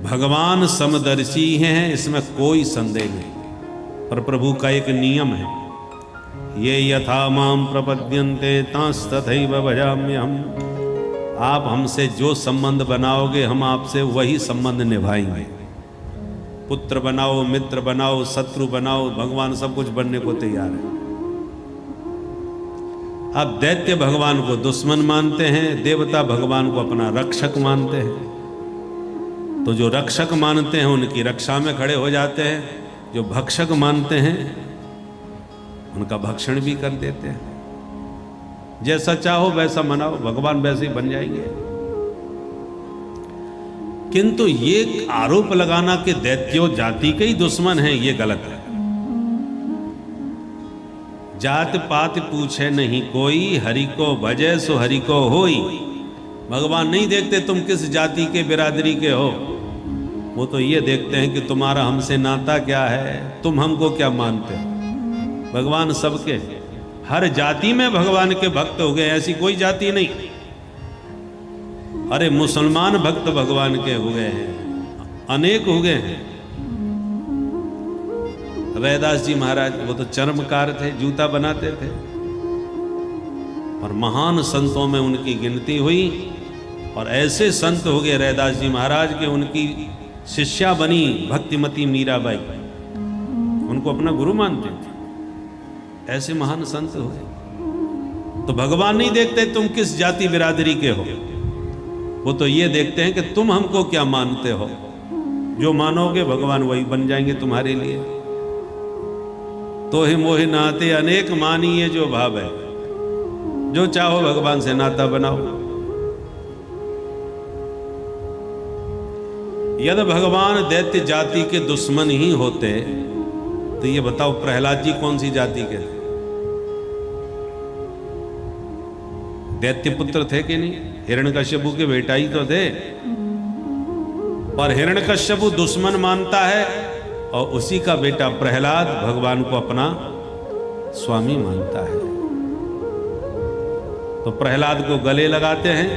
भगवान समदर्शी हैं, इसमें कोई संदेह नहीं। पर प्रभु का एक नियम है, ये यथा माम प्रपद्यन्ते तांस्तथैव भजाम्यहम्। आप हमसे जो संबंध बनाओगे हम आपसे वही संबंध निभाएंगे। पुत्र बनाओ, मित्र बनाओ, शत्रु बनाओ, भगवान सब कुछ बनने को तैयार है। आप दैत्य भगवान को दुश्मन मानते हैं, देवता भगवान को अपना रक्षक मानते हैं। तो जो रक्षक मानते हैं उनकी रक्षा में खड़े हो जाते हैं, जो भक्षक मानते हैं उनका भक्षण भी कर देते हैं। जैसा चाहो वैसा मनाओ, भगवान वैसे ही बन जाएंगे। किंतु ये आरोप लगाना कि दैत्यो जाति के ही दुश्मन हैं, ये गलत है। जात पात पूछे नहीं कोई, हरि को भजे सो हरि को होई। भगवान नहीं देखते तुम किस जाति के बिरादरी के हो, वो तो ये देखते हैं कि तुम्हारा हमसे नाता क्या है, तुम हमको क्या मानते हो। भगवान सबके, हर जाति में भगवान के भक्त हो गए, ऐसी कोई जाति नहीं। अरे मुसलमान भक्त भगवान के हो गए हैं, अनेक हो गए हैं। रैदास जी महाराज वो तो चर्मकार थे, जूता बनाते थे, और महान संतों में उनकी गिनती हुई। और ऐसे संत हो गए रैदास जी महाराज के उनकी शिष्या बनी भक्तिमती मीराबाई, उनको अपना गुरु मानते थे। ऐसे महान संत हो गए। तो भगवान नहीं देखते तुम किस जाति बिरादरी के हो, वो तो ये देखते हैं कि तुम हमको क्या मानते हो। जो मानोगे भगवान वही बन जाएंगे तुम्हारे लिए। तो ही मोहि नाते अनेक मानी, ये जो भाव है, जो चाहो भगवान से नाता बनाओ। यदि भगवान दैत्य जाति के दुश्मन ही होते तो ये बताओ प्रहलाद जी कौन सी जाति के थे? दैत्य पुत्र थे कि नहीं? हिरण्यकश्यपु के बेटा ही तो थे। पर हिरण्यकश्यपु दुश्मन मानता है और उसी का बेटा प्रहलाद भगवान को अपना स्वामी मानता है। तो प्रहलाद को गले लगाते हैं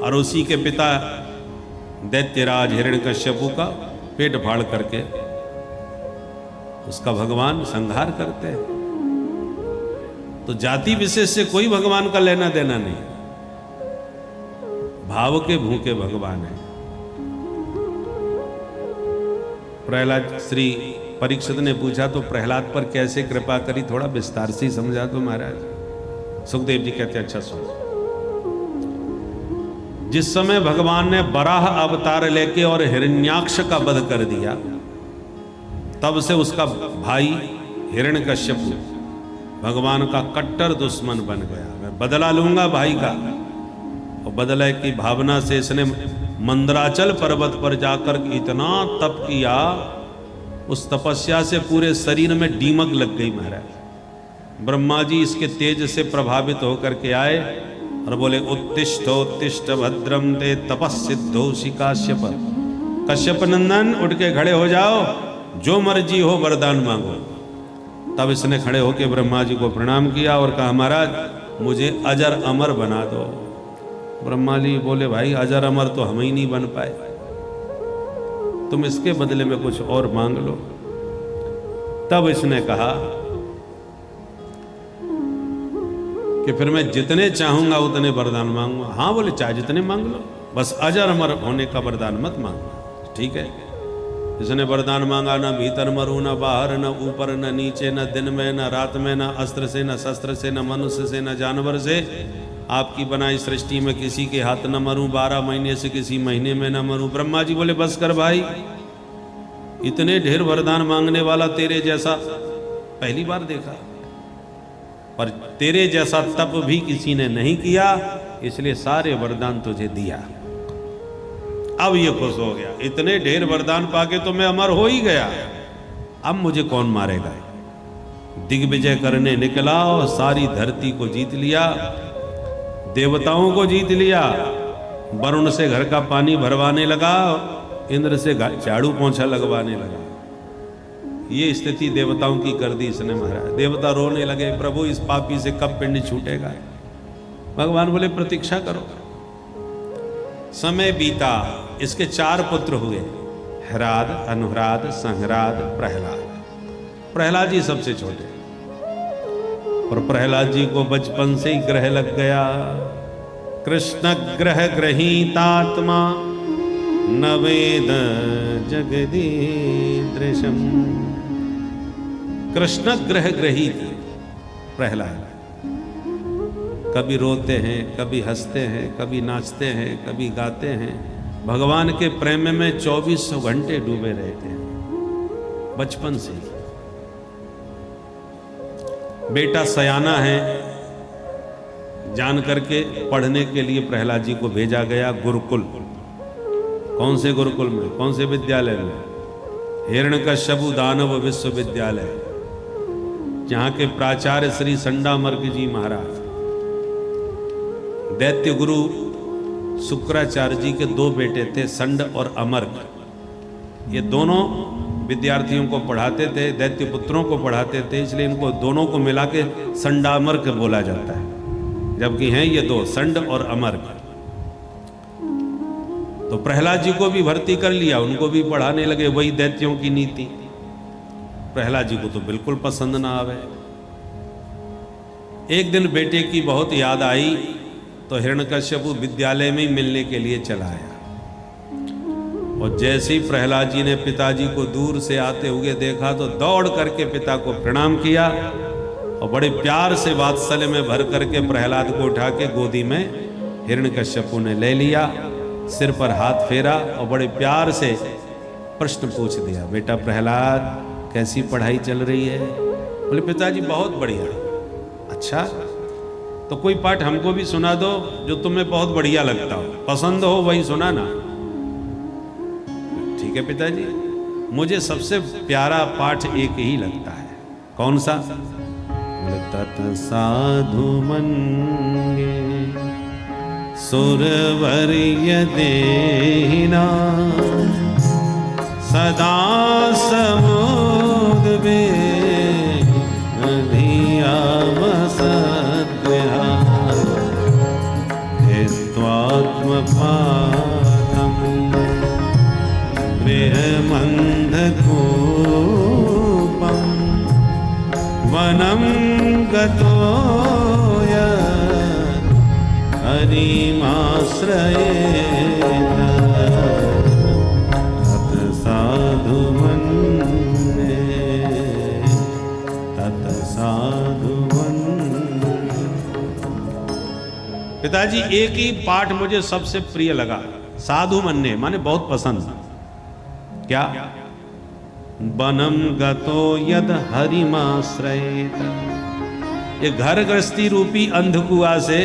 और उसी के पिता दैत्यराज हिरण्यकश्यपु का पेट फाड़ करके उसका भगवान संहार करते हैं। तो जाति विशेष से कोई भगवान का लेना देना नहीं, भाव के भूखे भगवान है। प्रहलाद श्री परीक्षित ने पूछा तो प्रहलाद पर कैसे कृपा करी, थोड़ा विस्तार से समझा दो महाराज। सुखदेव जी कहते अच्छा सुनो। जिस समय भगवान ने बराह अवतार लेके और हिरण्याक्ष का वध कर दिया, तब से उसका भाई हिरण्यकश्यपु भगवान का कट्टर दुश्मन बन गया। मैं बदला लूंगा भाई का। और बदले की भावना से इसने मंदराचल पर्वत पर जाकर इतना तप किया, उस तपस्या से पूरे शरीर में दीमक लग गई महाराज। ब्रह्मा जी इसके तेज से प्रभावित होकर के आए और बोले उत्तिष्ठ भद्रम ते तपस्सिद्धोषि काश्यप। कश्यप नंदन उठ के खड़े हो जाओ, जो मर्जी हो वरदान मांगो। तब इसने खड़े होकर ब्रह्मा जी को प्रणाम किया और कहा महाराज मुझे अजर अमर बना दो। ब्रह्मा जी बोले भाई अजर अमर तो हम ही नहीं बन पाए, तुम इसके बदले में कुछ और मांग लो। तब इसने कहा कि फिर मैं जितने चाहूंगा उतने वरदान मांगूंगा। हाँ बोले चाहे जितने मांग लो, बस अजर अमर होने का वरदान मत मांगो। ठीक है। इसने वरदान मांगा, न भीतर मरू, न बाहर, न ऊपर, न नीचे, न दिन में, न रात में, न अस्त्र से, न शस्त्र से, न मनुष्य से, न जानवर से, आपकी बनाई सृष्टि में किसी के हाथ न मरूं, 12 महीने से किसी महीने में न मरूं। ब्रह्मा जी बोले बस कर भाई, इतने ढेर वरदान मांगने वाला तेरे जैसा पहली बार देखा, पर तेरे जैसा तप भी किसी ने नहीं किया, इसलिए सारे वरदान तुझे दिया। अब ये खुश हो गया, इतने ढेर वरदान पाके तो मैं अमर हो ही गया, अब मुझे कौन मारेगा। दिग्विजय करने निकला और सारी धरती को जीत लिया, देवताओं को जीत लिया, वरुण से घर का पानी भरवाने लगा, इंद्र से झाड़ू पोंछा लगवाने लगा। ये स्थिति देवताओं की कर दी इसने महाराज। देवता रोने लगे, प्रभु इस पापी से कब पिंड छूटेगा। भगवान बोले प्रतीक्षा करो। समय बीता, इसके 4 पुत्र हुए, ह्राद, अनुह्राद, संह्राद, प्रहलाद। प्रहलाद जी सबसे छोटे, और प्रहलाद जी को बचपन से ही ग्रह लग गया। कृष्ण ग्रह ग्रहीतात्मा न वेद जगदीदृशम। कृष्ण ग्रह ग्रहीत प्रहलाद, कभी रोते हैं, कभी हंसते हैं, कभी नाचते हैं, कभी गाते हैं। भगवान के प्रेम में 24 घंटे डूबे रहते हैं बचपन से ही। बेटा सयाना है जान करके पढ़ने के लिए प्रहलाद जी को भेजा गया गुरुकुल। कौन से गुरुकुल में, कौन से विद्यालय में? हिरण्यकश्यप दानव विश्वविद्यालय, जहां के प्राचार्य श्री संडामर्क जी महाराज। दैत्य गुरु शुक्राचार्य जी के 2 बेटे थे, संड और अमर्क। ये दोनों विद्यार्थियों को पढ़ाते थे, दैत्य पुत्रों को पढ़ाते थे, इसलिए इनको दोनों को मिला के संडामर्क बोला जाता है। जबकि हैं ये 2, संड और अमर्क। तो प्रहलाद जी को भी भर्ती कर लिया, उनको भी पढ़ाने लगे वही दैत्यों की नीति। प्रहलाद जी को तो बिल्कुल पसंद ना आवे। एक दिन बेटे की बहुत याद आई तो हिरण्यकश्यप विद्यालय में ही मिलने के लिए चला आया। और जैसे ही प्रहलाद जी ने पिताजी को दूर से आते हुए देखा तो दौड़ करके पिता को प्रणाम किया और बड़े प्यार से वात्सल्य में भर करके प्रहलाद को उठा के गोदी में हिरण्यकश्यप ने ले लिया, सिर पर हाथ फेरा और बड़े प्यार से प्रश्न पूछ दिया, बेटा प्रहलाद कैसी पढ़ाई चल रही है? बोले पिताजी बहुत बढ़िया। अच्छा, तो कोई पाठ हमको भी सुना दो जो तुम्हें बहुत बढ़िया लगता हो, पसंद हो वही सुना ना। ठीक है पिताजी, मुझे सबसे प्यारा पाठ एक ही लगता है। कौन सा? तत् साधु मंगे सुरवर्य देहिना सदा समुद्वे हित्वात्मपादं गृहमन्धकूपं वनं गतो हरिमाश्रयेत तत् साधु मन्ये तत् साधु। पिताजी एक ही पाठ मुझे सबसे प्रिय लगा, साधु मन्ने माने बहुत पसंद। क्या? बनम गतो यद हरिमाश्रयेत। ये घर गृहस्थी रूपी अंधकुआ से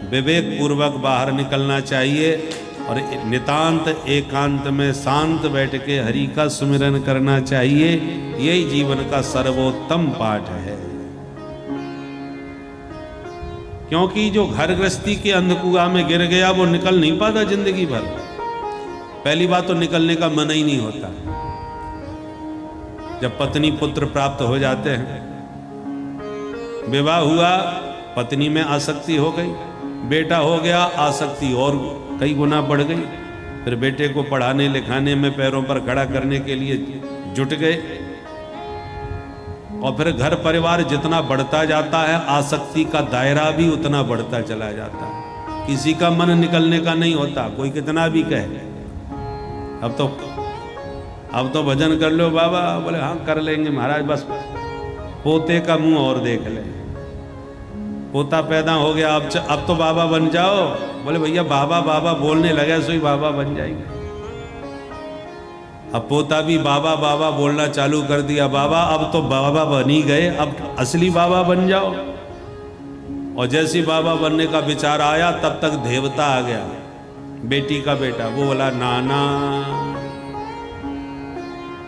विवेक पूर्वक बाहर निकलना चाहिए और नितांत एकांत में शांत बैठ के हरि का सुमिरन करना चाहिए। यही जीवन का सर्वोत्तम पाठ है। क्योंकि जो घर गृहस्थी के अंधकुआ में गिर गया वो निकल नहीं पाता जिंदगी भर। पहली बात तो निकलने का मन ही नहीं होता। जब पत्नी पुत्र प्राप्त हो जाते हैं, विवाह हुआ, पत्नी में आसक्ति हो गई, बेटा हो गया, आसक्ति और कई गुना बढ़ गई। फिर बेटे को पढ़ाने लिखाने में पैरों पर खड़ा करने के लिए जुट गए और फिर घर परिवार जितना बढ़ता जाता है आसक्ति का दायरा भी उतना बढ़ता चला जाता है। किसी का मन निकलने का नहीं होता, कोई कितना भी कहे अब तो भजन कर लो बाबा। बोले हाँ कर लेंगे महाराज, बस पोते का मुंह और देख ले। पोता पैदा हो गया, अब तो बाबा बन जाओ। बोले भैया बाबा बाबा बोलने लगा सो ही बाबा बन जाएंगे। अब पोता भी बाबा बाबा बोलना चालू कर दिया, बाबा अब तो बाबा बन ही गए, अब असली बाबा बन जाओ। और जैसी बाबा बनने का विचार आया तब तक देवता आ गया, बेटी का बेटा। वो बोला नाना।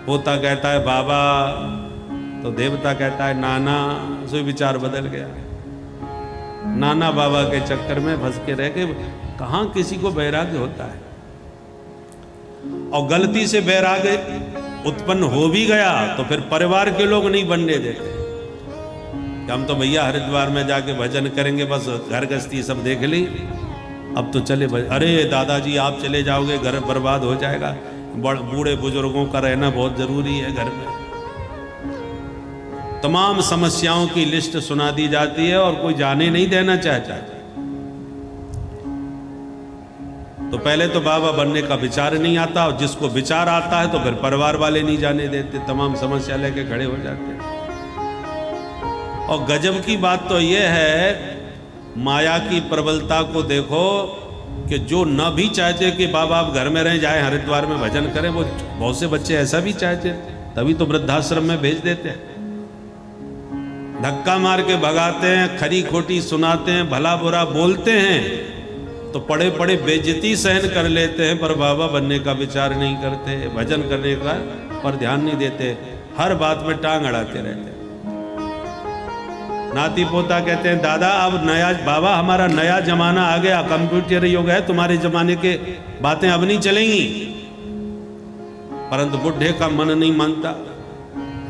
पोता कहता है बाबा, तो देवता कहता है नाना। सो विचार बदल गया। नाना बाबा के चक्कर में फंस के रह गए। कहाँ किसी को वैराग्य होता है। और गलती से वैराग्य उत्पन्न हो भी गया तो फिर परिवार के लोग नहीं बनने देते। हम तो भैया हरिद्वार में जाके भजन करेंगे, बस घर गृहस्थी सब देख ली, अब तो चले अरे दादाजी आप चले जाओगे घर बर्बाद हो जाएगा, बूढ़े बुजुर्गों का रहना बहुत जरूरी है घर में। तमाम समस्याओं की लिस्ट सुना दी जाती है और कोई जाने नहीं देना चाहता। तो पहले तो बाबा बनने का विचार नहीं आता, और जिसको विचार आता है तो फिर परिवार वाले नहीं जाने देते, तमाम समस्या लेके खड़े हो जाते हैं। और गजब की बात तो यह है, माया की प्रबलता को देखो कि जो न भी चाहते कि बाबा आप घर में रहें, जाए हरिद्वार में भजन करें, वो बहुत से बच्चे ऐसा भी चाहते, तभी तो वृद्धाश्रम में भेज देते हैं। धक्का मार के भगाते हैं, खरी खोटी सुनाते हैं, भला बुरा बोलते हैं, तो पड़े पड़े बेइज्जती सहन कर लेते हैं, पर बाबा बनने का विचार नहीं करते, भजन करने का पर ध्यान नहीं देते, हर बात में टांग अड़ाते रहते हैं। नाती पोता कहते हैं दादा अब नया, बाबा हमारा नया जमाना आ गया, कंप्यूटर युग है, तुम्हारे जमाने के बातें अब नहीं चलेंगी। परंतु बुढ़े का मन नहीं मानता,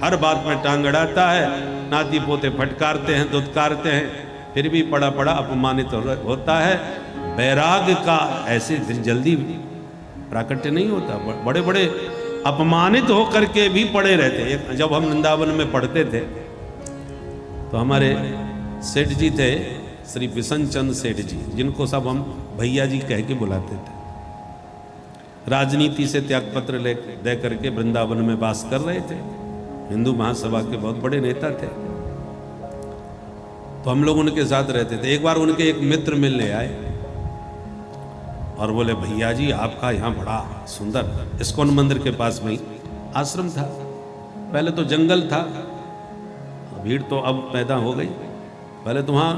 हर बात में टांग अड़ाता है, नाती पोते फटकारते हैं, दुत्कारते हैं, फिर भी पड़ा पड़ा अपमानित होता है। वैराग्य का ऐसे जल्दी प्राकट्य नहीं होता, बड़े बड़े अपमानित होकर के भी पड़े रहते। जब हम वृंदावन में पढ़ते थे तो हमारे सेठ जी थे, श्री बिशन चंद सेठ जी, जिनको सब हम भैया जी कह के बुलाते थे। राजनीति से त्यागपत्र दे करके वृंदावन में वास कर रहे थे, हिंदू महासभा के बहुत बड़े नेता थे। तो हम लोग उनके साथ रहते थे। एक बार उनके एक मित्र मिलने आए और बोले भैया जी आपका यहाँ बड़ा सुंदर इस्कॉन मंदिर के पास में आश्रम था, पहले तो जंगल था, भीड़ तो अब पैदा हो गई, पहले तो वहाँ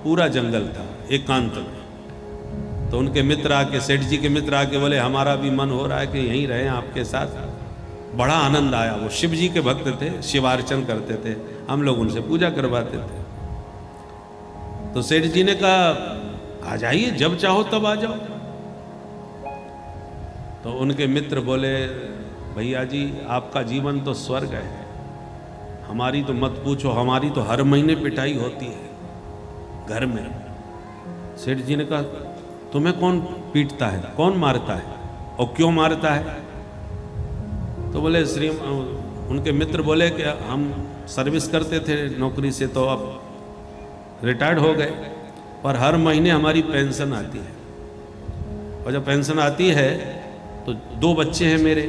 पूरा जंगल था एकांत में। तो उनके मित्र आके, सेठ जी के मित्र आके बोले हमारा भी मन हो रहा है कि यहीं रहें आपके साथ। बड़ा आनंद आया, वो शिव जी के भक्त थे, शिवार्चन करते थे, हम लोग उनसे पूजा करवाते थे। तो सेठ जी ने कहा आ जाइए, जब चाहो तब आ जाओ। तो उनके मित्र बोले भैया जी आपका जीवन तो स्वर्ग है, हमारी तो मत पूछो, हमारी तो हर महीने पिटाई होती है घर में। सेठ जी ने कहा तुम्हें कौन पीटता है, कौन मारता है और क्यों मारता है? तो बोले श्री, उनके मित्र बोले कि हम सर्विस करते थे नौकरी से, तो अब रिटायर्ड हो गए, पर हर महीने हमारी पेंशन आती है, और जब पेंशन आती है तो 2 बच्चे हैं मेरे,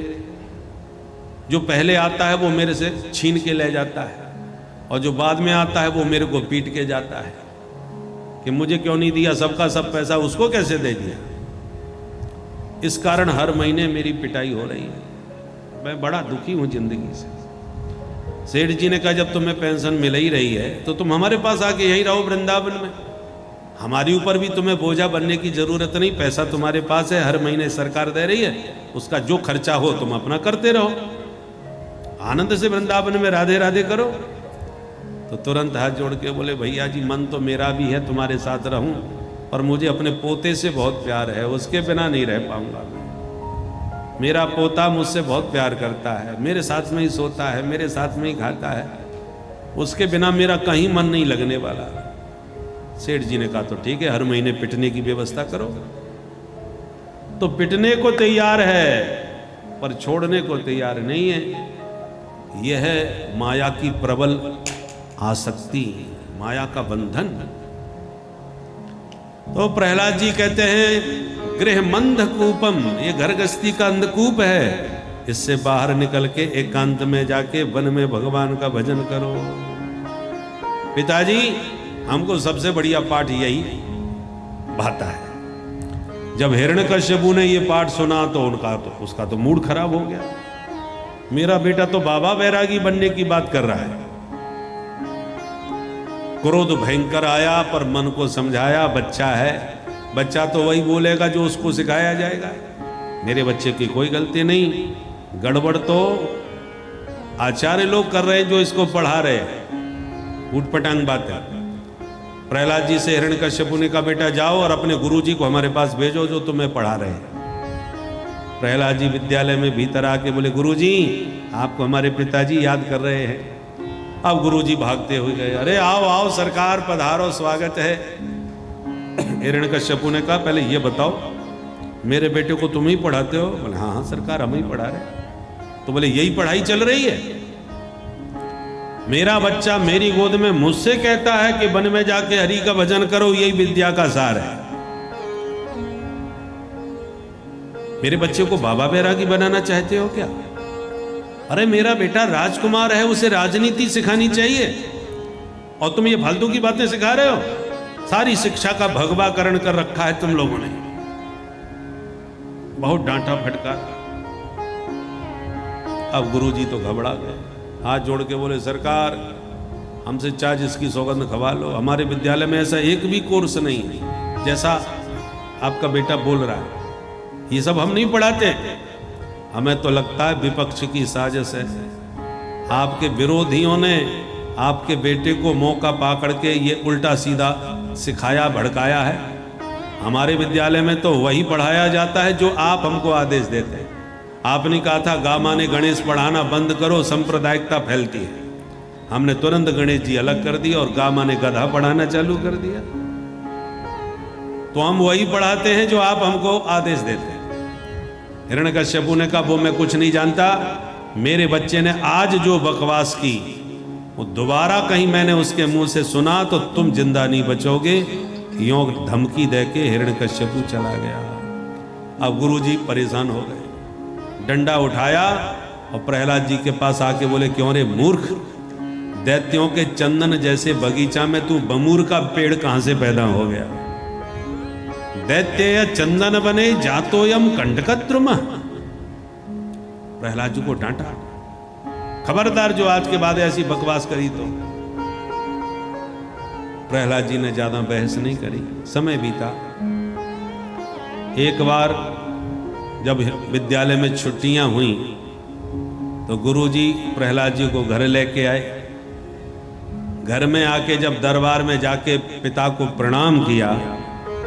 जो पहले आता है वो मेरे से छीन के ले जाता है, और जो बाद में आता है वो मेरे को पीट के जाता है कि मुझे क्यों नहीं दिया, सबका सब पैसा उसको कैसे दे दिया। इस कारण हर महीने मेरी पिटाई हो रही है, मैं बड़ा दुखी हूँ जिंदगी से। सेठ जी ने कहा जब तुम्हें पेंशन मिल ही रही है तो तुम हमारे पास आके यहीं रहो वृंदावन में, हमारे ऊपर भी तुम्हें बोझा बनने की जरूरत नहीं, पैसा तुम्हारे पास है, हर महीने सरकार दे रही है, उसका जो खर्चा हो तुम अपना करते रहो, आनंद से वृंदावन में राधे राधे करो। तो तुरंत हाथ जोड़ के बोले भैया जी मन तो मेरा भी है तुम्हारे साथ रहूं, पर मुझे अपने पोते से बहुत प्यार है, उसके बिना नहीं रह पाऊंगा। मेरा पोता मुझसे बहुत प्यार करता है, मेरे साथ में ही सोता है, मेरे साथ में ही खाता है, उसके बिना मेरा कहीं मन नहीं लगने वाला। सेठ जी ने कहा तो ठीक है, हर महीने पिटने की व्यवस्था करो। तो पिटने को तैयार है पर छोड़ने को तैयार नहीं है। यह है माया की प्रबल आसक्ति, माया का बंधन। तो प्रहलाद जी कहते हैं गृह मंद कूपम, ये घर गृहस्थी का अंधकूप है, इससे बाहर निकल के एकांत में जाके वन में भगवान का भजन करो। पिताजी हमको सबसे बढ़िया पाठ यही भाता है। जब हिरण्यकश्यपु ने ये पाठ सुना तो उसका तो मूड खराब हो गया। मेरा बेटा तो बाबा वैरागी बनने की बात कर रहा है। क्रोध भयंकर आया, पर मन को समझाया, बच्चा है, बच्चा तो वही बोलेगा जो उसको सिखाया जाएगा। मेरे बच्चे की कोई गलती नहीं, गड़बड़ तो आचार्य लोग कर रहे हैं जो इसको पढ़ा रहे हैं, उटपटांग बात है। प्रहलाद जी से हिरण्यकश्यपु ने कहा बेटा जाओ और अपने गुरुजी को हमारे पास भेजो जो तुम्हें पढ़ा रहे हैं। प्रहलाद जी विद्यालय में भीतर आके बोले गुरुजी आपको हमारे पिताजी याद कर रहे हैं। अब गुरुजी भागते हुए गए, अरे आओ आओ सरकार पधारो, स्वागत है। हिरण्यकश्यपु ने कहा पहले ये बताओ मेरे बेटे को तुम ही पढ़ाते हो? बोले हाँ हाँ सरकार हम ही पढ़ा रहे। तो बोले यही पढ़ाई चल रही है? मेरा बच्चा मेरी गोद में मुझसे कहता है कि वन में जाके हरि का भजन करो, यही विद्या का सार है। मेरे बच्चे को बाबा बैरागी बनाना चाहते हो क्या? अरे मेरा बेटा राजकुमार है, उसे राजनीति सिखानी चाहिए और तुम ये फालतू की बातें सिखा रहे हो। सारी शिक्षा का भगवाकरण कर रखा है तुम लोगों ने। बहुत डांटा फटका। अब गुरुजी तो घबरा गए, हाथ जोड़ के बोले सरकार हमसे चाहे जिसकी सौगंध खवा लो, हमारे विद्यालय में ऐसा एक भी कोर्स नहीं है जैसा आपका बेटा बोल रहा है। ये सब हम नहीं पढ़ाते। हमें तो लगता है विपक्ष की साजिश है। आपके विरोधियों ने आपके बेटे को मौका पाकर के ये उल्टा सीधा सिखाया भड़काया है। हमारे विद्यालय में तो वही पढ़ाया जाता है जो आप हमको आदेश देते हैं। आपने कहा था गामा ने गणेश पढ़ाना बंद करो, सांप्रदायिकता फैलती है। हमने तुरंत गणेश जी अलग कर दिया और गामा ने गधा पढ़ाना चालू कर दिया। तो हम वही पढ़ाते हैं जो आप हमको आदेश देते हैं। हिरण्यकश्यपु ने कहा वो मैं कुछ नहीं जानता, मेरे बच्चे ने आज जो बकवास की वो दोबारा कहीं मैंने उसके मुंह से सुना तो तुम जिंदा नहीं बचोगे। यों धमकी देके हिरण्यकश्यपु चला गया। अब गुरुजी परेशान हो गए, डंडा उठाया और प्रहलाद जी के पास आके बोले क्यों रे मूर्ख, दैत्यों के चंदन जैसे बगीचा में तू बमूर का पेड़ कहां से पैदा हो गया? दैत्य चंदन बने जातोयम कंटकद्रुम। प्रहलाद जी को डांटा, खबरदार जो आज के बाद ऐसी बकवास करी तो। प्रहलाद जी ने ज्यादा बहस नहीं करी। समय बीता। एक बार जब विद्यालय में छुट्टियां हुई तो गुरुजी प्रहलाद जी को घर लेके आए। घर में आके जब दरबार में जाके पिता को प्रणाम किया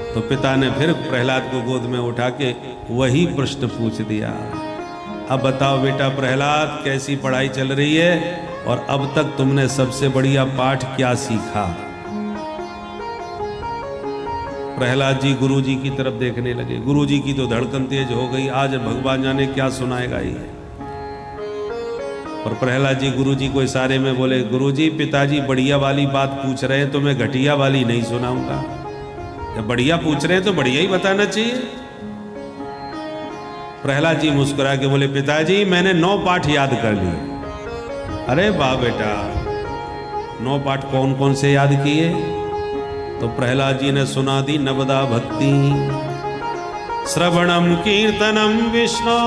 तो पिता ने फिर प्रहलाद को गोद में उठा के वही प्रश्न पूछ दिया, अब बताओ बेटा प्रहलाद कैसी पढ़ाई चल रही है और अब तक तुमने सबसे बढ़िया पाठ क्या सीखा? प्रहलाद जी गुरुजी की तरफ देखने लगे। गुरुजी की तो धड़कन तेज हो गई, आज भगवान जाने क्या सुनाएगा ये। और प्रहलाद जी गुरुजी को इशारे में बोले गुरुजी पिताजी बढ़िया वाली बात पूछ रहे हैं तो मैं घटिया वाली नहीं सुनाऊंगा। जब बढ़िया पूछ रहे हैं तो बढ़िया ही बताना चाहिए। प्रहलाद जी मुस्कुरा के बोले पिताजी मैंने 9 पाठ याद कर लिए। अरे वाह बेटा, 9 पाठ कौन कौन से याद किए? तो प्रहलाद जी ने सुना दी नवदा भक्ति, श्रवणम कीर्तनम विष्णु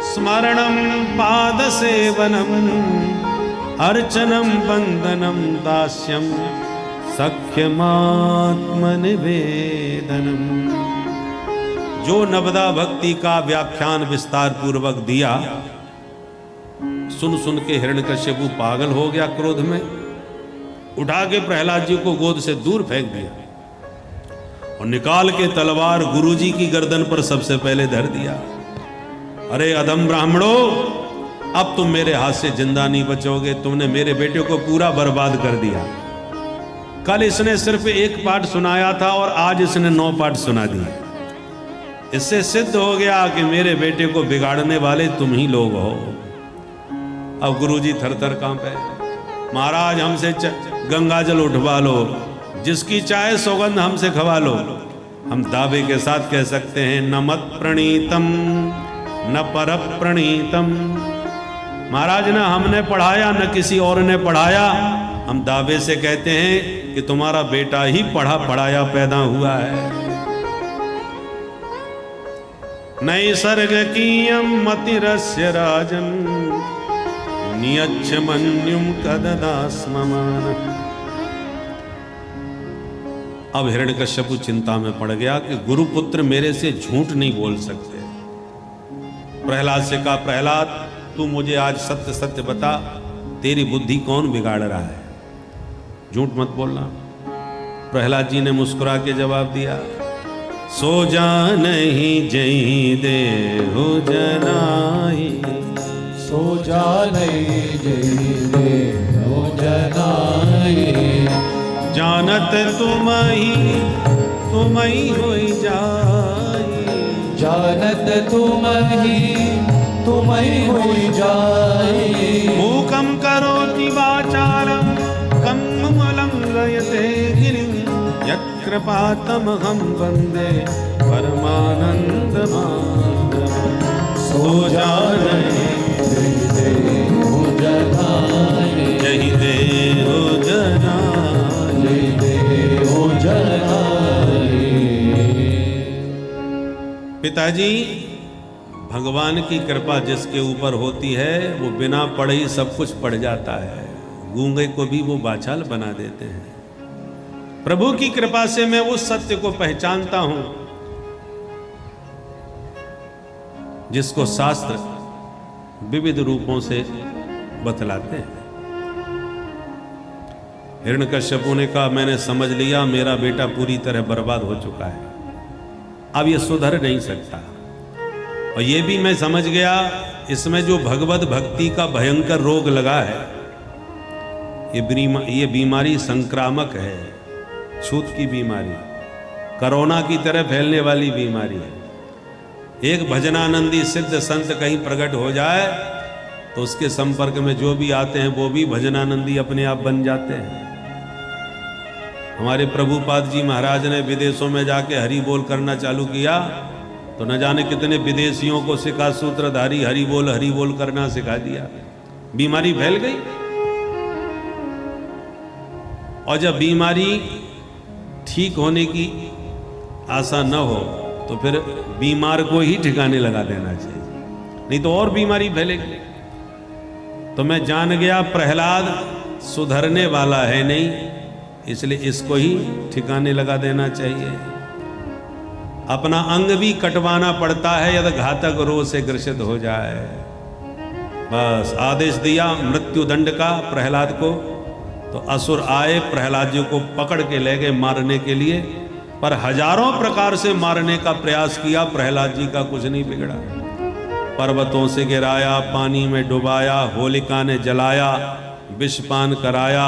स्मरणम पाद सेवनम अर्चनम वंदनम दास्यम सख्यमात्म निवेदनम। जो नवदा भक्ति का व्याख्यान विस्तार पूर्वक दिया, सुन सुन के हिरण्यकश्यपु पागल हो गया। क्रोध में उठा के प्रहलाद जी को गोद से दूर फेंक दिया और निकाल के तलवार गुरुजी की गर्दन पर सबसे पहले धर दिया। अरे अधम ब्राह्मणों, अब तुम मेरे हाथ से जिंदा नहीं बचोगे। तुमने मेरे बेटे को पूरा बर्बाद कर दिया। कल इसने सिर्फ 1 पाठ सुनाया था और आज इसने 9 पाठ सुना दिए। इससे सिद्ध हो गया कि मेरे बेटे को बिगाड़ने वाले तुम ही लोग हो। अब गुरुजी थर-थर कांपे, महाराज हमसे गंगा जल उठवा लो, जिसकी चाहे सौगंध हमसे खवा लो। हम दावे के साथ कह सकते हैं न मत प्रणीतम न पर प्रणीतम। महाराज न हमने पढ़ाया न किसी और ने पढ़ाया। हम दावे से कहते हैं कि तुम्हारा बेटा ही पढ़ा पढ़ाया पैदा हुआ है। नैसर्गिकीयं मतिरस्य राजन् नियच्छ मन्युं कददास्ममान। अब हिरण्यकश्यपु चिंता में पड़ गया कि गुरुपुत्र मेरे से झूठ नहीं बोल सकते। प्रहलाद से कहा प्रहलाद तू मुझे आज सत्य सत्य बता, तेरी बुद्धि कौन बिगाड़ रहा है? झूठ मत बोलना। प्रहलाद जी ने मुस्कुरा के जवाब दिया, सो जानहि जहि देहु जनाई, सो जानहि जहि देहु जनाई। जानत तुमहि तुम ही होई जाई। जानत तुम ही होई जाई। मूकं करोति वाचालं कम्मलं लयते गिरिं यत्कृपातमहं वन्दे परमानंद माधवं। सो जाने देहु जनाए। जहि देहु जनाए। जय देहु जनाए। पिताजी, भगवान की कृपा जिसके ऊपर होती है वो बिना पढ़े ही सब कुछ पढ़ जाता है। गूंगे को भी वो बाचाल बना देते हैं। प्रभु की कृपा से मैं उस सत्य को पहचानता हूं जिसको शास्त्र विविध रूपों से बतलाते हैं। हिरण्यकश्यपु ने कहा, मैंने समझ लिया, मेरा बेटा पूरी तरह बर्बाद हो चुका है, अब ये सुधर नहीं सकता। और ये भी मैं समझ गया, इसमें जो भगवत भक्ति का भयंकर रोग लगा है, ये बीमारी संक्रामक है, छूत की बीमारी, कोरोना की तरह फैलने वाली बीमारी है। एक भजनानंदी सिद्ध संत कहीं प्रकट हो जाए तो उसके संपर्क में जो भी आते हैं वो भी भजनानंदी अपने आप बन जाते हैं। हमारे प्रभुपाद जी महाराज ने विदेशों में जाके हरि बोल करना चालू किया तो न जाने कितने विदेशियों को सिखा सूत्रधारी हरि बोल करना सिखा दिया। बीमारी फैल गई। और जब बीमारी ठीक होने की आशा न हो तो फिर बीमार को ही ठिकाने लगा देना चाहिए, नहीं तो और बीमारी फैलेगी। तो मैं जान गया प्रहलाद सुधरने वाला है नहीं, इसलिए इसको ही ठिकाने लगा देना चाहिए। अपना अंग भी कटवाना पड़ता है यदि घातक रोग से ग्रसित हो जाए। बस आदेश दिया मृत्यु दंड का प्रहलाद को, तो असुर आए, प्रहलाद जी को पकड़ के ले गए मारने के लिए, पर हजारों प्रकार से मारने का प्रयास किया, प्रहलाद जी का कुछ नहीं बिगड़ा। पर्वतों से गिराया, पानी में डुबाया, होलिका ने जलाया, विषपान कराया,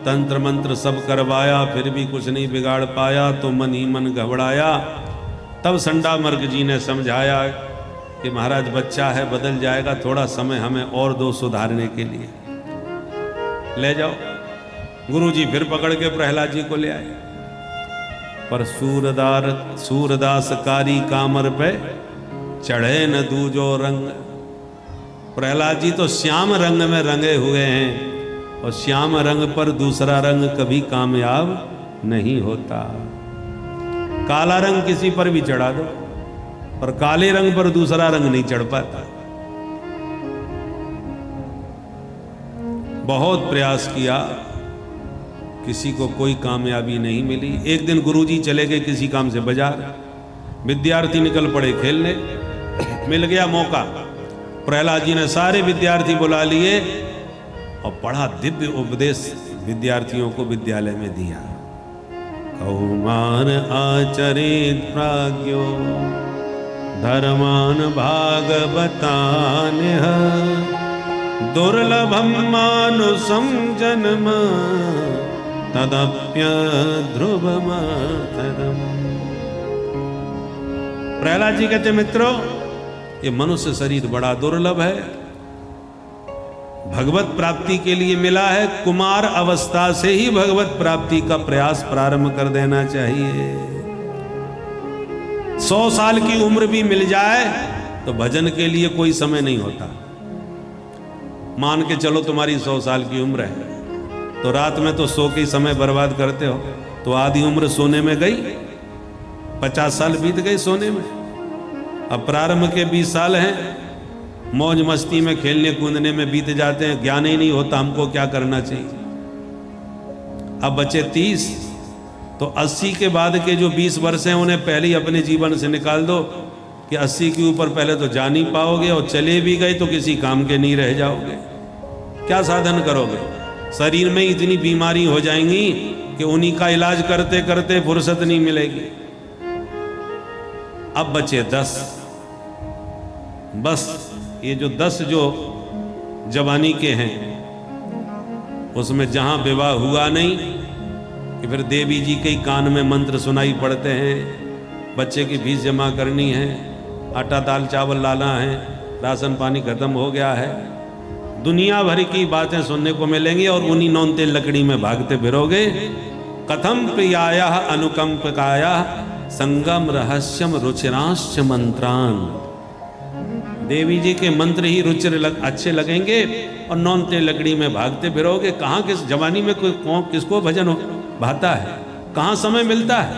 तंत्र मंत्र सब करवाया, फिर भी कुछ नहीं बिगाड़ पाया। तो मन ही मन घबराया। तब संडामर्क जी ने समझाया कि महाराज बच्चा है, बदल जाएगा, थोड़ा समय हमें और दो सुधारने के लिए, ले जाओ। गुरुजी फिर पकड़ के प्रहलाद जी को ले आए, पर सूरदास कारी कामर पे चढ़े न दूजो रंग। प्रहलाद जी तो श्याम रंग में रंगे हुए हैं, और श्याम रंग पर दूसरा रंग कभी कामयाब नहीं होता। काला रंग किसी पर भी चढ़ा दो, पर काले रंग पर दूसरा रंग नहीं चढ़ पाता। बहुत प्रयास किया, किसी को कोई कामयाबी नहीं मिली। एक दिन गुरुजी चले गए किसी काम से बाजार, विद्यार्थी निकल पड़े खेलने, मिल गया मौका। प्रहलाद जी ने सारे विद्यार्थी बुला लिए और बड़ा दिव्य उपदेश विद्यार्थियों को विद्यालय में दिया। कौमार आचरित प्राज्ञो धर्मान भागवतान दुर्लभम मानुषं जन्म तदप्य ध्रुवमातरम। प्रहलाद जी कहते मित्रों, ये मनुष्य शरीर बड़ा दुर्लभ है, भगवत प्राप्ति के लिए मिला है। कुमार अवस्था से ही भगवत प्राप्ति का प्रयास प्रारंभ कर देना चाहिए। 100 साल की उम्र भी मिल जाए तो भजन के लिए कोई समय नहीं होता। मान के चलो तुम्हारी 100 साल की उम्र है, तो रात में तो सो के समय बर्बाद करते हो, तो आधी उम्र सोने में गई, 50 साल बीत गए सोने में। अब प्रारंभ के 20 साल हैं, मौज मस्ती में खेलने कूदने में बीत जाते हैं, ज्ञान ही नहीं होता हमको क्या करना चाहिए। अब बचे 30, तो 80 के बाद के जो 20 वर्ष हैं उन्हें पहले ही अपने जीवन से निकाल दो कि 80 के ऊपर पहले तो जा नहीं पाओगे, और चले भी गए तो किसी काम के नहीं रह जाओगे। क्या साधन करोगे? शरीर में इतनी बीमारी हो जाएंगी कि उन्हीं का इलाज करते करते फुर्सत नहीं मिलेगी। अब बचे 10, बस ये जो 10 जो जवानी के हैं उसमें जहां विवाह हुआ नहीं, कि फिर देवी जी के ही कान में मंत्र सुनाई पड़ते हैं, बच्चे की फीस जमा करनी है, आटा दाल चावल लाना है, राशन पानी खत्म हो गया है, दुनिया भर की बातें सुनने को मिलेंगी और उन्हीं नौनते लकड़ी में भागते फिरोगे। कथम प्रियाया अनुकंपकाया संगम रहस्यम रुचिराश्च मंत्रान। देवी जी के मंत्र ही अच्छे लगेंगे और नौनते लकड़ी में भागते फिरोगे। कहाँ किस जवानी में किसको भजन भाता है, कहाँ समय मिलता है।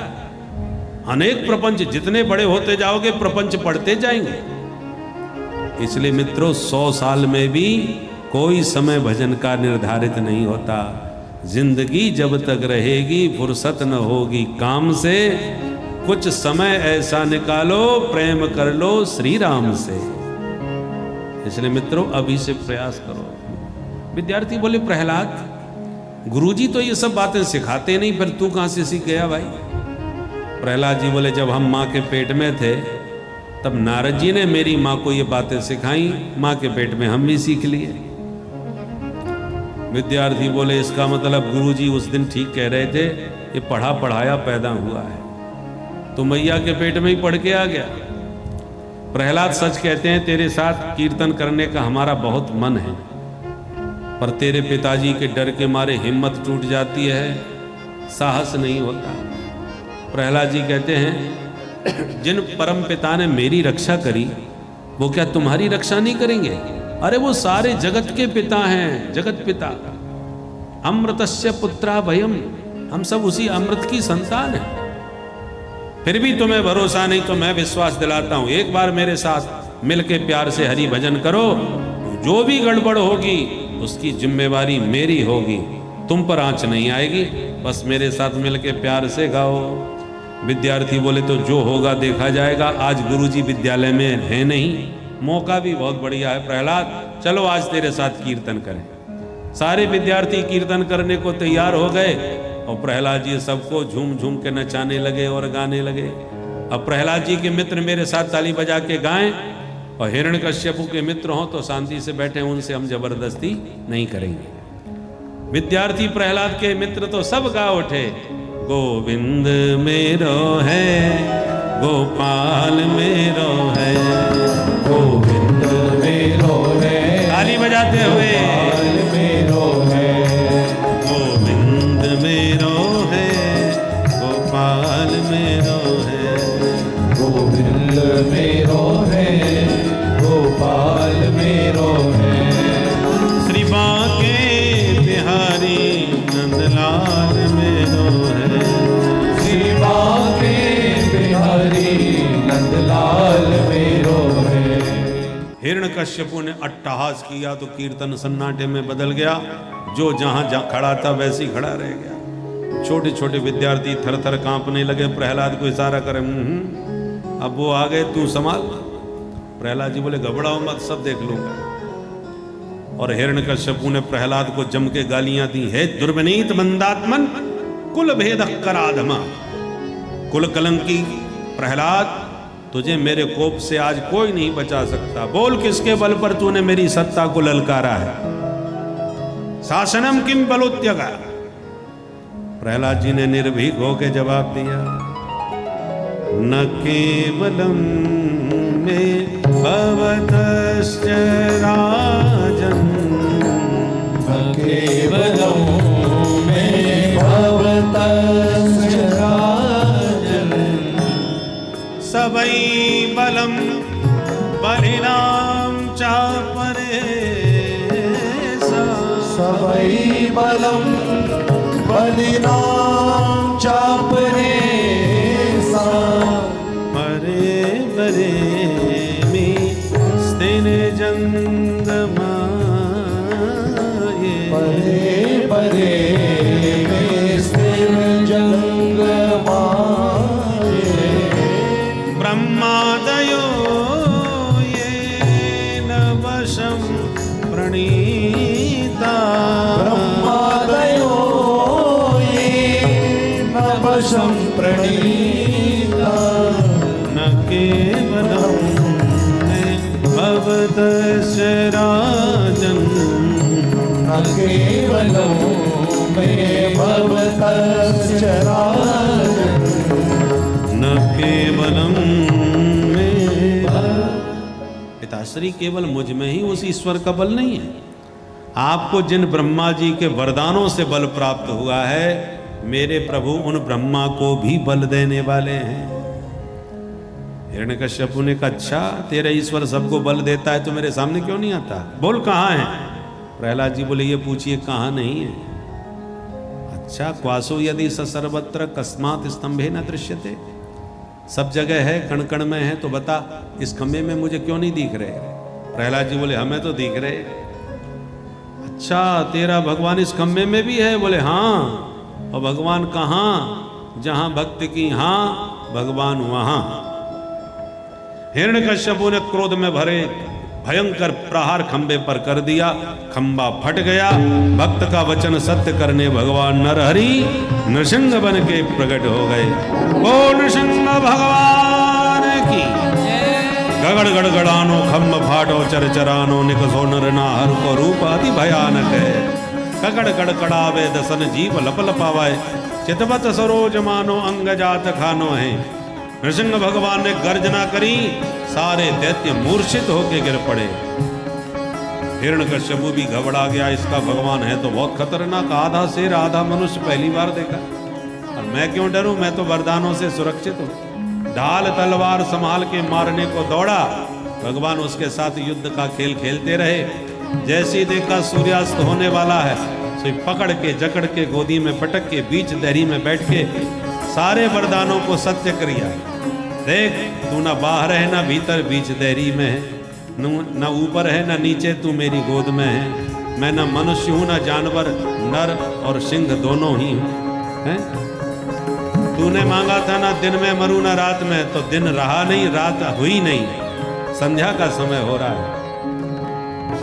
अनेक प्रपंच, जितने बड़े होते जाओगे प्रपंच पढ़ते जाएंगे। इसलिए मित्रों 100 साल में भी कोई समय भजन का निर्धारित नहीं होता। जिंदगी जब तक रहेगी फुर्सत न होगी काम से, कुछ समय ऐसा निकालो प्रेम कर लो श्री राम से। इसलिए मित्रों अभी से प्रयास करो। विद्यार्थी बोले प्रहलाद गुरुजी तो ये सब बातें सिखाते नहीं, फिर तू कहां से सीख गया भाई? प्रहलाद जी बोले जब हम माँ के पेट में थे तब नारद जी ने मेरी माँ को ये बातें सिखाई, माँ के पेट में हम भी सीख लिए। विद्यार्थी बोले इसका मतलब गुरुजी उस दिन ठीक कह रहे थे, ये पढ़ा पढ़ाया पैदा हुआ है, तो मैया के पेट में ही पढ़ के आ गया। प्रहलाद सच कहते हैं तेरे साथ कीर्तन करने का हमारा बहुत मन है, पर तेरे पिताजी के डर के मारे हिम्मत टूट जाती है, साहस नहीं होता। प्रहलाद जी कहते हैं जिन परम पिता ने मेरी रक्षा करी वो क्या तुम्हारी रक्षा नहीं करेंगे? अरे वो सारे जगत के पिता हैं, जगत पिता। अमृतस्य पुत्रा भयम, हम सब उसी अमृत की संतान है। फिर भी तुम्हें भरोसा नहीं तो मैं विश्वास दिलाता हूं, एक बार मेरे साथ मिलके प्यार से हरि भजन करो, जो भी गड़बड़ होगी उसकी जिम्मेवारी मेरी होगी, तुम पर आंच नहीं आएगी, बस मेरे साथ मिलके प्यार से गाओ। विद्यार्थी बोले तो जो होगा देखा जाएगा, आज गुरुजी विद्यालय में है नहीं, मौका भी बहुत बढ़िया है। प्रहलाद चलो आज तेरे साथ कीर्तन करें। सारे विद्यार्थी कीर्तन करने को तैयार हो गए और प्रहलाद जी सबको झूम झूम के नचाने लगे और गाने लगे। अब प्रहलाद जी के मित्र मेरे साथ ताली बजा के गाएं और हिरण्यकश्यपु के मित्र हों तो शांति से बैठे, उनसे हम जबरदस्ती नहीं करेंगे। विद्यार्थी प्रहलाद के मित्र तो सब गा उठे, गोविंद मेरो है गोपाल मेरो है, गोविंद मेरो है ताली बजाते हुए, गोपाल मेरो है, गोविंद मेरो है गोपाल मेरो है, गोविंद मेरो है गोपाल मेरो है, श्री बांके बिहारी नंदलाल मेरो है, श्री बांके बिहारी नंदलाल मेरो है। हिरण्यकश्यपु ने अट्टहास किया तो कीर्तन सन्नाटे में बदल गया, जो जहां खड़ा था वैसे ही खड़ा रह गया। छोटे छोटे विद्यार्थी थर थर कांपने लगे, प्रहलाद को इशारा करे अब वो आ गए तू संभाल। प्रहलाद जी बोले घबराओ मत, सब देख लूंगा। और हिरण्यकश्यपु ने प्रहलाद को जम के गालियां दी, है दुर्विनीत मंदात्मन कुल भेद कराधमा, कुल कलंकी प्रहलाद तुझे मेरे कोप से आज कोई नहीं बचा सकता। बोल किसके बल पर तूने मेरी सत्ता को ललकारा है? शासनम किम बलोत्यगा। प्रहलाद जी ने निर्भीक होकर जवाब दिया, न केवलम में भवतश्च राजन, न केवलम में भवतश्च राजन, सबई बलम बलिनाम चापरे, सबई बलम बलिनाम चापरे, परे परे में स्थिन जंग माये, परे परे में स्थिर जंग माये, ब्रह्मादयो ये न वशं प्रणीता, ब्रह्मादयो ये न वशं प्रणीता, न केवलं भवतश्च राजन्, न केवलं में भवतश्चराचर न केवलम में। पिताश्री केवल मुझ में ही उस ईश्वर का बल नहीं है, आपको जिन ब्रह्मा जी के वरदानों से बल प्राप्त हुआ है, मेरे प्रभु उन ब्रह्मा को भी बल देने वाले हैं। हिरण्यकश्यपु ने कहा, अच्छा तेरा ईश्वर सबको बल देता है तो मेरे सामने क्यों नहीं आता, बोल कहाँ है। प्रहलाद जी बोले, ये पूछिए कहाँ नहीं है। अच्छा, क्वासो यदि सर्वत्र कस्मात स्तंभे न दृश्यते, सब जगह है, कण कण में है, तो बता इस खंबे में मुझे क्यों नहीं दिख रहे। प्रहलाद जी बोले, हमें तो दिख रहे। अच्छा, तेरा भगवान इस खंबे में भी है। बोले हाँ। और भगवान कहाँ, जहां भक्त की हाँ भगवान वहां। हिरण्यकश्यपु ने क्रोध में भरे भयंकर प्रहार खंबे पर कर दिया, खंबा फट गया। भक्त का वचन सत्य करने भगवान नरहरि नृसिंह बन के प्रकट हो गए। ओ नृसिंह भगवान की गगड़ गड़गड़ानो खम्भ फाटो चरचरानो निकसो नर नाहर को रूप अति भयानक है। कगड़ गड़गड़ावे दसन जीव लप लपावे चितवत सरोज मानो अंग जात खानो है। नृसिंह भगवान ने गर्जना करी, सारे दैत्य मूर्छित होके गिर पड़े। हिरण्यकश्यपु भी घबरा गया, इसका भगवान है तो बहुत खतरनाक, आधा शेर आधा मनुष्य, पहली बार देखा। और मैं क्यों डरूं, मैं तो वरदानों से सुरक्षित हूं। ढाल तलवार संभाल के मारने को दौड़ा, भगवान उसके साथ युद्ध का खेल खेलते रहे। जैसे ही देखा सूर्यास्त होने वाला है, तो पकड़ के जकड़ के गोदी में पटक के बीच दहरी में बैठ के सारे वरदानों को सत्य करिया। देख, तू ना बाहर है ना भीतर, बीच दहरी में है, न ऊपर है ना नीचे, तू मेरी गोद में है। मैं ना मनुष्य हूं ना जानवर, नर और सिंह दोनों ही हूं। हैं? तूने मांगा था ना दिन में मरूं ना रात में, तो दिन रहा नहीं, रात हुई नहीं, संध्या का समय हो रहा है।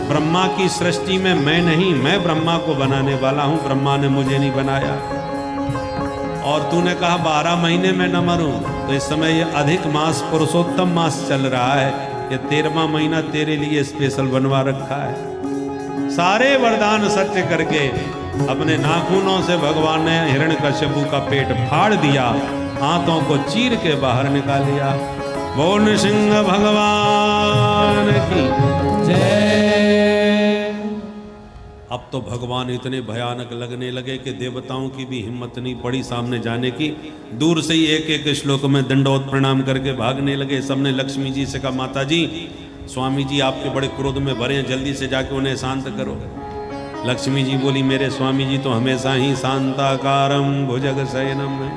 ब्रह्मा की सृष्टि में मैं नहीं, मैं ब्रह्मा को बनाने वाला हूं, ब्रह्मा ने मुझे नहीं बनाया। और तूने कहा 12 महीने में न मरूं, तो इस समय ये अधिक मास पुरुषोत्तम मास चल रहा है, ये 13वां महीना तेरे लिए स्पेशल बनवा रखा है। सारे वरदान सत्य करके अपने नाखूनों से भगवान ने हिरण्यकश्यपु का पेट फाड़ दिया, हाथों को चीर के बाहर निकाल लिया। बोल नृसिंह भगवान की जय। अब तो भगवान इतने भयानक लगने लगे कि देवताओं की भी हिम्मत नहीं पड़ी सामने जाने की। दूर से ही एक एक श्लोक में दंडवत प्रणाम करके भागने लगे। सबने लक्ष्मी जी से कहा, माता जी, स्वामी जी आपके बड़े क्रोध में भरे हैं, जल्दी से जाके उन्हें शांत करो। लक्ष्मी जी बोली, मेरे स्वामी जी तो हमेशा ही शांताकारम भुजग शयनम है।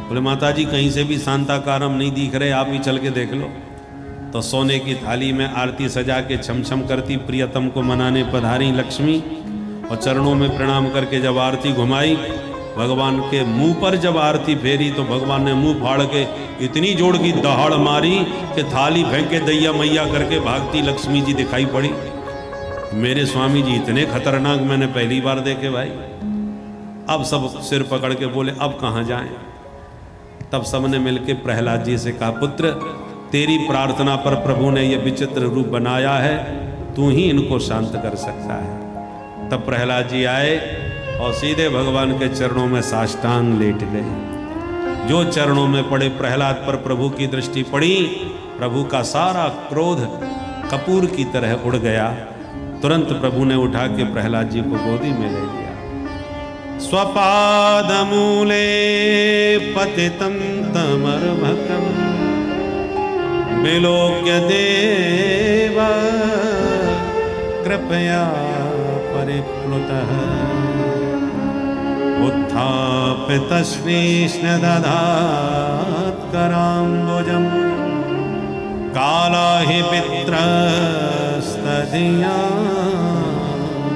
बोले, माता जी कहीं से भी शांताकारम नहीं दिख रहे, आप ही चल के देख लो। तो सोने की थाली में आरती सजा के छमछम करती प्रियतम को मनाने पधारी लक्ष्मी, और चरणों में प्रणाम करके जब आरती घुमाई, भगवान के मुंह पर जब आरती फेरी तो भगवान ने मुंह फाड़ के इतनी जोर की दहाड़ मारी कि थाली फेंक के दैया मैया करके भागती लक्ष्मी जी दिखाई पड़ी। मेरे स्वामी जी इतने खतरनाक मैंने पहली बार देखे भाई। अब सब सिर पकड़ के बोले, अब कहाँ जाएं। तब सबने मिलके प्रहलाद जी से कहा, पुत्र तेरी प्रार्थना पर प्रभु ने यह विचित्र रूप बनाया है, तू ही इनको शांत कर सकता है। तब प्रहलाद जी आए और सीधे भगवान के चरणों में साष्टांग लेट गए। जो चरणों में पड़े प्रहलाद पर प्रभु की दृष्टि पड़ी, प्रभु का सारा क्रोध कपूर की तरह उड़ गया। तुरंत प्रभु ने उठा के प्रहलाद जी को गोदी में ले लिया। स्वपाद मूले पतितं तमर्भकम् विलोक्य देव कृपया परिप्लुतः उत्थापित श्रीष्ण दधात् कराम्बुजम् काला हि पित्रस्तदिया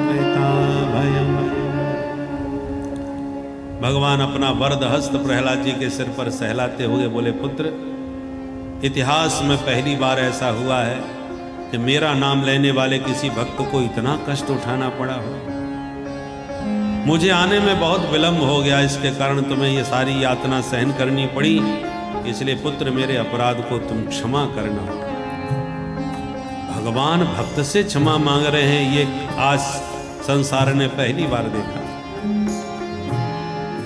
पिता भयम्। भगवान अपना वरद हस्त प्रहलाद जी के सिर पर सहलाते हुए बोले, पुत्र इतिहास में पहली बार ऐसा हुआ है कि मेरा नाम लेने वाले किसी भक्त को इतना कष्ट उठाना पड़ा हो। मुझे आने में बहुत विलंब हो गया, इसके कारण तुम्हें ये सारी यातना सहन करनी पड़ी, इसलिए पुत्र मेरे अपराध को तुम क्षमा करना। भगवान भक्त से क्षमा मांग रहे हैं, ये आज संसार ने पहली बार देखा।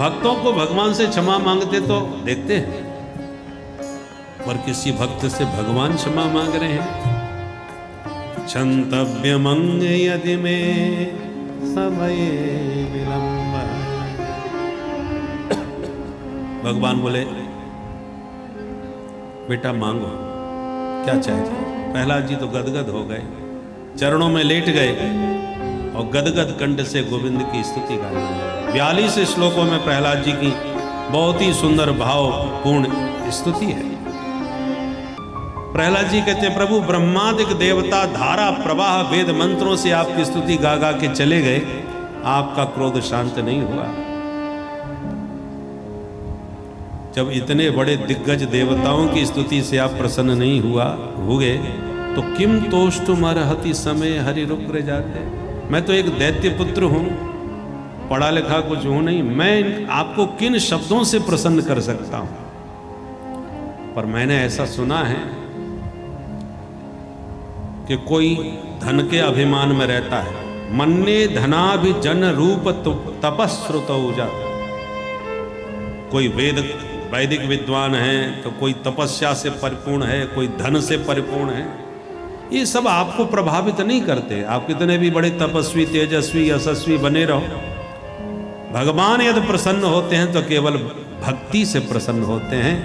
भक्तों को भगवान से क्षमा मांगते तो देखते हैं, पर किसी भक्त से भगवान क्षमा मांग रहे हैं। क्षंतव्यमंग यदि में समय विलंब। भगवान बोले बेटा मांगो क्या चाहते। प्रहलाद जी तो गदगद हो गए, चरणों में लेट गए और गदगद कंठ से गोविंद की स्तुति गाने लगे। 42 श्लोकों में प्रहलाद जी की बहुत ही सुंदर भावपूर्ण स्तुति है। प्रहलाद जी कहते हैं प्रभु ब्रह्मादिक देवता धारा प्रवाह वेद मंत्रों से आपकी स्तुति गा गा के चले गए, आपका क्रोध शांत नहीं हुआ। जब इतने बड़े दिग्गज देवताओं की स्तुति से आप प्रसन्न नहीं हुए तो किम तोष्टुम अर्हति समय हरि रुग्र जाते। मैं तो एक दैत्य पुत्र हूं, पढ़ा लिखा कुछ हूं नहीं, मैं आपको किन शब्दों से प्रसन्न कर सकता हूं। पर मैंने ऐसा सुना है कि कोई धन के अभिमान में रहता है, मन्ने धनाभि जन रूप तपस्रुतौजा। कोई वैदिक विद्वान है तो कोई तपस्या से परिपूर्ण है, कोई धन से परिपूर्ण है। ये सब आपको प्रभावित नहीं करते। आप कितने भी बड़े तपस्वी तेजस्वी यशस्वी बने रहो, भगवान यदि प्रसन्न होते हैं तो केवल भक्ति से प्रसन्न होते हैं।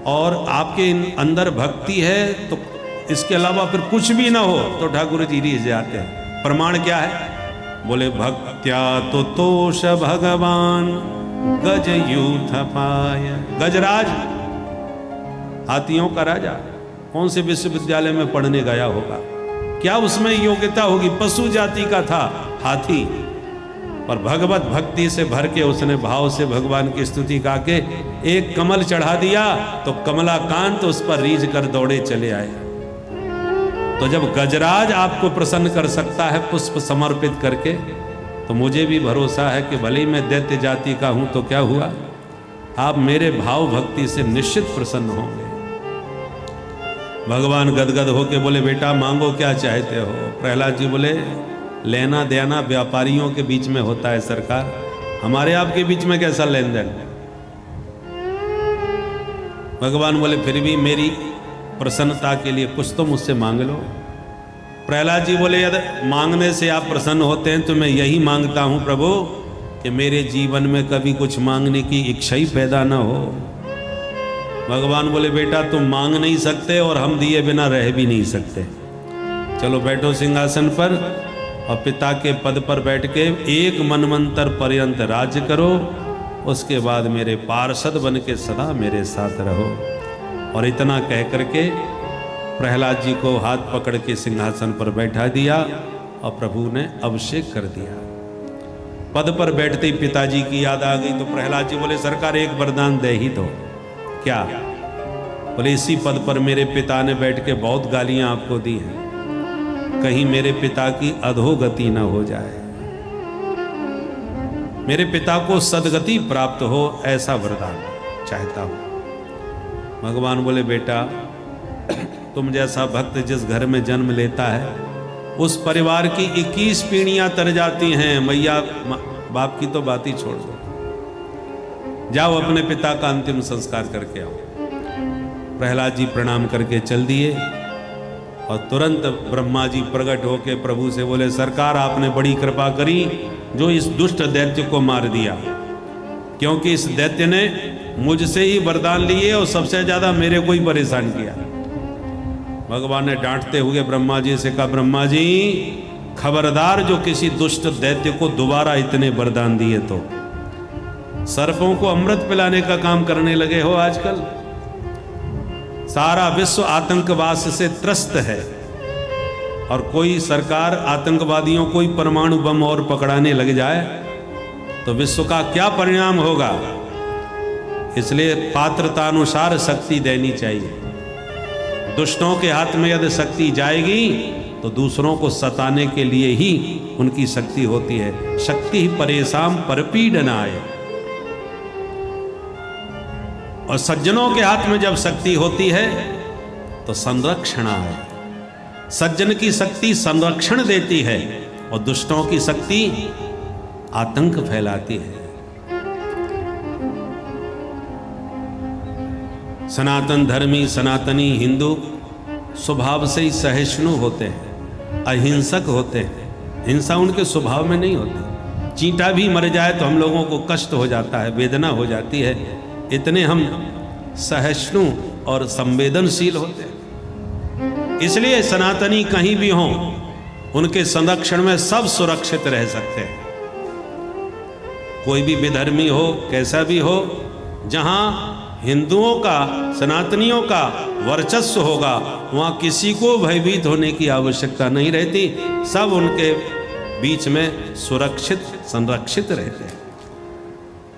और आपके अंदर भक्ति है तो इसके अलावा फिर कुछ भी ना हो तो ठाकुर जी रीझ जाते हैं। प्रमाण क्या है? बोले भक्त्या तो तोष भगवान गज यूथ पाय। गजराज हाथियों का राजा कौन से विश्वविद्यालय में पढ़ने गया होगा? क्या उसमें योग्यता होगी? पशु जाति का था हाथी, पर भगवत भक्ति से भर के उसने भाव से भगवान की स्तुति गा के एक कमल चढ़ा दिया तो कमलाकांत उस पर रीझ कर दौड़े चले आए। तो जब गजराज आपको प्रसन्न कर सकता है पुष्प समर्पित करके, तो मुझे भी भरोसा है कि भले ही मैं दैत्य जाति का हूं तो क्या हुआ, आप मेरे भाव भक्ति से निश्चित प्रसन्न होंगे। भगवान गदगद होके बोले बेटा मांगो क्या चाहते हो। प्रहलाद जी बोले लेना देना व्यापारियों के बीच में होता है सरकार, हमारे आपके बीच में कैसा लेन देन। भगवान बोले फिर भी मेरी प्रसन्नता के लिए कुछ तो मुझसे मांग लो। प्रहलाद जी बोले यदि मांगने से आप प्रसन्न होते हैं तो मैं यही मांगता हूं प्रभु कि मेरे जीवन में कभी कुछ मांगने की इच्छा ही पैदा ना हो। भगवान बोले बेटा तुम मांग नहीं सकते और हम दिए बिना रह भी नहीं सकते। चलो बैठो सिंहासन पर और पिता के पद पर बैठ के एक मनमंतर पर्यंत राज्य करो, उसके बाद मेरे पार्षद बन के सदा मेरे साथ रहो। और इतना कह करके प्रहलाद जी को हाथ पकड़ के सिंहासन पर बैठा दिया और प्रभु ने अभिषेक कर दिया। पद पर बैठते ही पिताजी की याद आ गई तो प्रहलाद जी बोले सरकार एक वरदान दे ही दो। क्या? बोले इसी पद पर मेरे पिता ने बैठ के बहुत गालियां आपको दी हैं, कहीं मेरे पिता की अधोगति न हो जाए, मेरे पिता को सदगति प्राप्त हो, ऐसा वरदान चाहता हूं। भगवान बोले बेटा तुम जैसा भक्त जिस घर में जन्म लेता है उस परिवार की 21 पीढ़ियां तर जाती हैं। मैया बाप की तो बात ही छोड़ दो, जाओ अपने पिता का अंतिम संस्कार करके आओ। प्रहलाद जी प्रणाम करके चल दिए और तुरंत ब्रह्मा जी प्रकट होके प्रभु से बोले सरकार आपने बड़ी कृपा करी जो इस दुष्ट दैत्य को मार दिया, क्योंकि इस दैत्य ने मुझसे ही वरदान लिए और सबसे ज्यादा मेरे को ही परेशान किया। भगवान ने डांटते हुए ब्रह्मा जी से कहा ब्रह्मा जी खबरदार जो किसी दुष्ट दैत्य को दोबारा इतने वरदान दिए तो। सर्पों को अमृत पिलाने का काम करने लगे हो आजकल। सारा विश्व आतंकवाद से त्रस्त है और कोई सरकार आतंकवादियों को परमाणु बम और पकड़ाने लग जाए तो विश्व का क्या परिणाम होगा। इसलिए पात्रतानुसार शक्ति देनी चाहिए। दुष्टों के हाथ में यदि शक्ति जाएगी तो दूसरों को सताने के लिए ही उनकी शक्ति होती है। शक्ति ही परेशान परपीडनाय। और सज्जनों के हाथ में जब शक्ति होती है तो संरक्षणाय। सज्जन की शक्ति संरक्षण देती है और दुष्टों की शक्ति आतंक फैलाती है। सनातन धर्मी सनातनी हिंदू स्वभाव से ही सहिष्णु होते हैं, अहिंसक होते हैं। हिंसा उनके स्वभाव में नहीं होती। चींटा भी मर जाए तो हम लोगों को कष्ट हो जाता है, वेदना हो जाती है। इतने हम सहिष्णु और संवेदनशील होते हैं। इसलिए सनातनी कहीं भी हों, उनके संरक्षण में सब सुरक्षित रह सकते हैं। कोई भी विधर्मी हो, कैसा भी हो, जहां हिंदुओं का, सनातनियों का वर्चस्व होगा, वहां किसी को भयभीत होने की आवश्यकता नहीं रहती। सब उनके बीच में सुरक्षित, संरक्षित रहते हैं।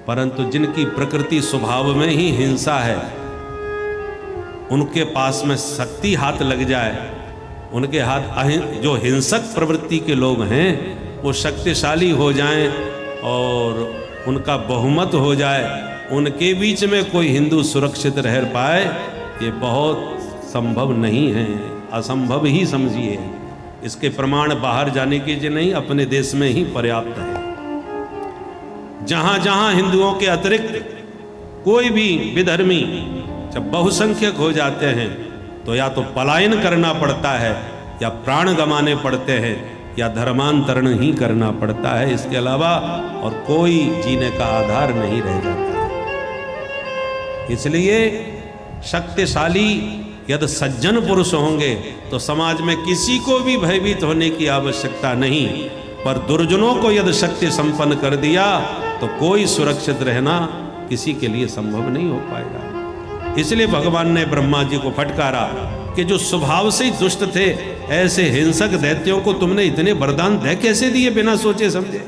परंतु जिनकी प्रकृति स्वभाव में ही हिंसा है, उनके पास में शक्ति हाथ लग जाए, उनके हाथ, जो हिंसक प्रवृत्ति के लोग हैं वो शक्तिशाली हो जाएं और उनका बहुमत हो जाए, उनके बीच में कोई हिंदू सुरक्षित रह पाए, ये बहुत संभव नहीं है, असंभव ही समझिए। इसके प्रमाण बाहर जाने के लिए नहीं, अपने देश में ही पर्याप्त है। जहां जहां हिंदुओं के अतिरिक्त कोई भी विधर्मी जब बहुसंख्यक हो जाते हैं, तो या तो पलायन करना पड़ता है, या प्राण गंवाने पड़ते हैं, या धर्मांतरण ही करना पड़ता है। इसके अलावा और कोई जीने का आधार नहीं रह जाता है। इसलिए शक्तिशाली यदि सज्जन पुरुष होंगे तो समाज में किसी को भी भयभीत होने की आवश्यकता नहीं। पर दुर्जनों को यदि शक्ति संपन्न कर दिया तो कोई सुरक्षित रहना किसी के लिए संभव नहीं हो पाएगा। इसलिए भगवान ने ब्रह्मा जी को फटकारा कि जो स्वभाव से ही दुष्ट थे, ऐसे हिंसक दैत्यों को तुमने इतने वरदान दे कैसे दिए बिना सोचे समझे।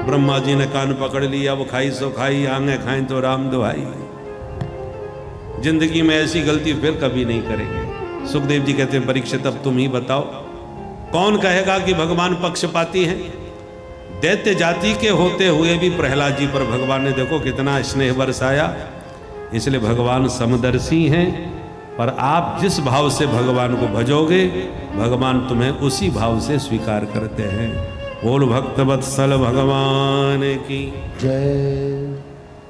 ब्रह्मा जी ने कान पकड़ लिया, वो खाई सो खाई, आंगे खाएं तो राम दुहाई। जिंदगी में ऐसी गलती फिर कभी नहीं करेंगे। सुखदेव जी कहते हैं, परीक्षित अब तुम ही बताओ, कौन कहेगा कि भगवान पक्षपाती हैं? दैत्य जाति के होते हुए भी प्रहलाद जी पर भगवान ने देखो कितना स्नेह बरसाया। इसलिए भगवान समदर्शी हैं। पर आप जिस भाव से भगवान को भजोगे, भगवान तुम्हें उसी भाव से स्वीकार करते हैं। बोल भक्त वत्सल भगवान की जय।